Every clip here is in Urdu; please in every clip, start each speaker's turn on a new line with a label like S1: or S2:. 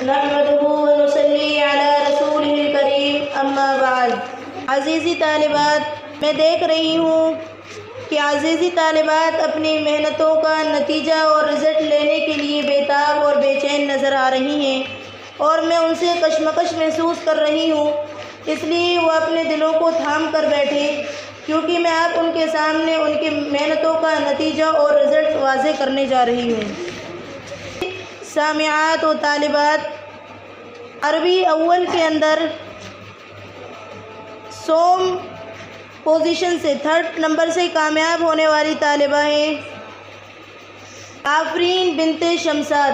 S1: نحمده ونصلي على رسوله الكريم اما بعد۔ عزیزی طالبات، میں دیکھ رہی ہوں کہ عزیزی طالبات اپنی محنتوں کا نتیجہ اور رزلٹ لینے کے لیے بےتاب اور بے چین نظر آ رہی ہیں، اور میں ان سے کشمکش محسوس کر رہی ہوں۔ اس لیے وہ اپنے دلوں کو تھام کر بیٹھے، کیونکہ میں اب ان کے سامنے ان کی محنتوں کا نتیجہ اور رزلٹ واضح کرنے جا رہی ہوں۔ سامعات و طالبات، عربی اول کے اندر سوم پوزیشن سے 3rd نمبر سے کامیاب ہونے والی طالبہ ہیں آفرین بنت شمساد۔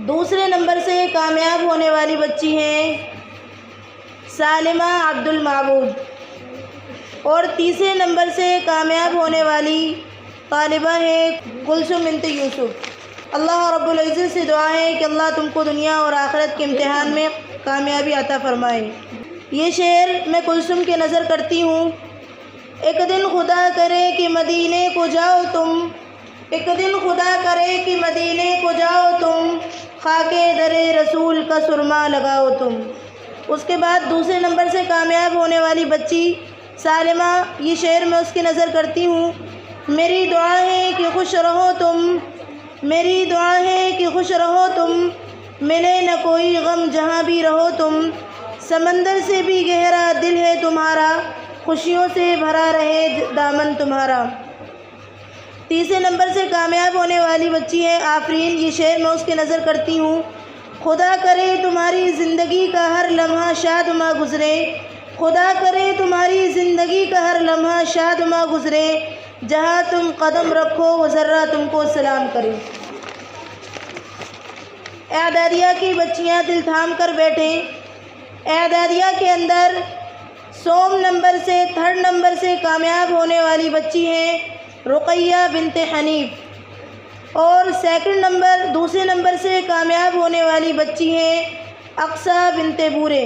S1: دوسرے نمبر سے کامیاب ہونے والی بچی ہیں سالمہ عبد المعبود، اور تیسرے نمبر سے کامیاب ہونے والی طالبہ ہے کلثوم بنت یوسف۔ اللہ رب العزت سے دعا ہے کہ اللہ تم کو دنیا اور آخرت کے امتحان میں کامیابی عطا فرمائے۔ یہ شعر میں کلثوم کے نظر کرتی ہوں۔ ایک دن خدا کرے کہ مدینے کو جاؤ تم، ایک دن خدا کرے کہ مدینے کو جاؤ تم، خاک در رسول کا سرما لگاؤ تم۔ اس کے بعد دوسرے نمبر سے کامیاب ہونے والی بچی سالمہ، یہ شعر میں اس کی نظر کرتی ہوں۔ میری دعا ہے کہ خوش رہو تم، میری دعا ہے کہ خوش رہو تم، ملے نہ کوئی غم جہاں بھی رہو تم، سمندر سے بھی گہرا دل ہے تمہارا، خوشیوں سے بھرا رہے دامن تمہارا۔ تیسرے نمبر سے کامیاب ہونے والی بچی ہے آفرین، یہ شعر میں اس کی نظر کرتی ہوں۔ خدا کرے تمہاری زندگی کا ہر لمحہ شادماں گزرے، خدا کرے تمہاری زندگی کا ہر لمحہ شادماں گزرے، جہاں تم قدم رکھو وہ ذرہ تم کو سلام کرے۔ اعدادیہ کی بچیاں دل تھام کر بیٹھیں۔ اعدادیہ کے اندر سوم نمبر سے 3rd نمبر سے کامیاب ہونے والی بچی ہیں رقیہ بنت حنیف، اور 2nd نمبر دوسرے نمبر سے کامیاب ہونے والی بچی ہیں اقصیٰ بنت بورے۔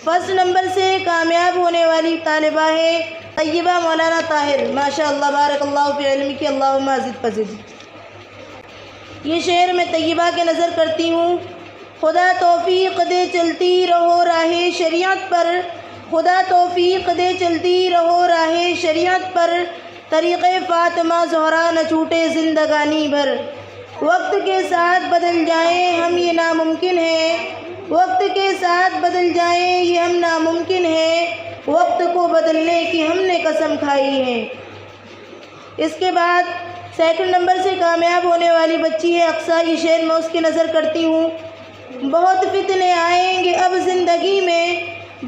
S1: 1st نمبر سے کامیاب ہونے والی طالبہ ہے طیبہ مولانا طاہر۔ ماشاء اللہ، بارک اللہ فی علمک، اللہم زد فزد۔ یہ شعر میں طیبہ کے نظر کرتی ہوں۔ خدا توفیق دے چلتی رہو راہ شریعت پر، خدا توفیق دے چلتی رہو راہ شریعت پر، طریق فاطمہ زہرا نہ چھوٹے زندگانی بھر۔ وقت کے ساتھ بدل جائیں ہم یہ ناممکن ہے، وقت کے ساتھ بدل جائیں یہ ہم ناممکن ہے، وقت کو بدلنے کی ہم نے قسم کھائی ہے۔ اس کے بعد 2nd نمبر سے کامیاب ہونے والی بچی ہے اقصیٰ، یہ شعر میں اس کی نظر کرتی ہوں۔ بہت فتنے آئیں گے اب زندگی میں،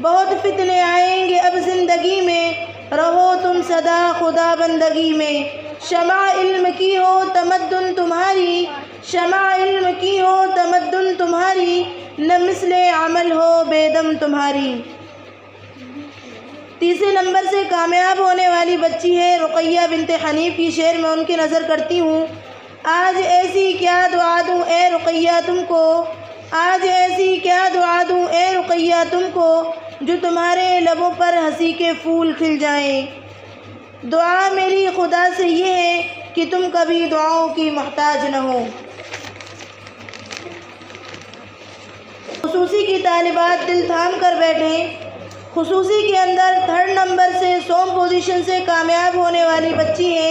S1: بہت فتنے آئیں گے اب زندگی میں، رہو تم سدا خدا بندگی میں، شمع علم کی ہو تمدن تمہاری، شمع علم کی ہو تمدن تمہاری، نہ مثل عمل ہو بے دم تمہاری۔ تیسرے نمبر سے کامیاب ہونے والی بچی ہے رقیہ بنت حنیف، کی شعر میں ان کی نظر کرتی ہوں۔ آج ایسی کیا دعا دوں اے رقیہ تم کو، آج ایسی کیا دعا دوں اے رقیہ تم کو، جو تمہارے لبوں پر ہنسی کے پھول کھل جائیں۔ دعا میری خدا سے یہ ہے کہ تم کبھی دعاؤں کی محتاج نہ ہو۔ خصوصی کی طالبات دل تھام کر بیٹھیں۔ خصوصی کے اندر 3rd نمبر سے سوم پوزیشن سے کامیاب ہونے والی بچی ہے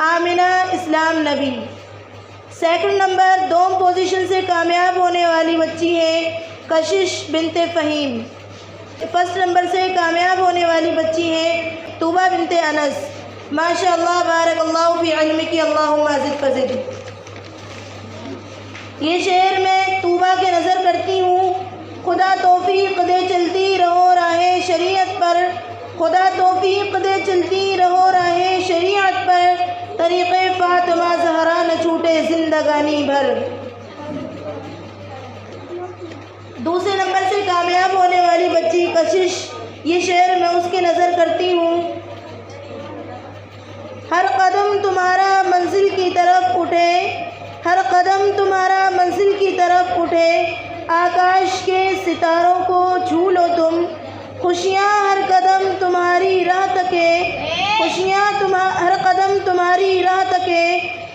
S1: آمنہ اسلام نبی۔ 2nd نمبر دوم پوزیشن سے کامیاب ہونے والی بچی ہے کشش بنت فہیم۔ 1st نمبر سے کامیاب ہونے والی بچی ہے طوبہ بنت انس۔ ماشاء اللہ، بارک اللہ فی علمک، اللہم زد فزد۔ یہ شعر میں طوبہ کے نظر کرتی ہوں۔ خدا توفیق دے چلتی رہو راہ شریعت پر، خدا توفیق دے چلتی رہو راہ شریعت پر، طریق فاطمہ زہرا نہ چھوٹے زندگانی بھر۔ دوسرے نمبر سے کامیاب ہونے والی بچی کشش، یہ شعر میں اس کی نظر کرتی ہوں۔ ہر قدم تمہارا منزل کی طرف اٹھے، ہر قدم تمہارا منزل کی طرف اٹھے، آکاش کے ستاروں کو چھو لو تم، خوشیاں ہر قدم تمہاری راہ تکے، خوشیاں ہر قدم تمہاری راہ تکے،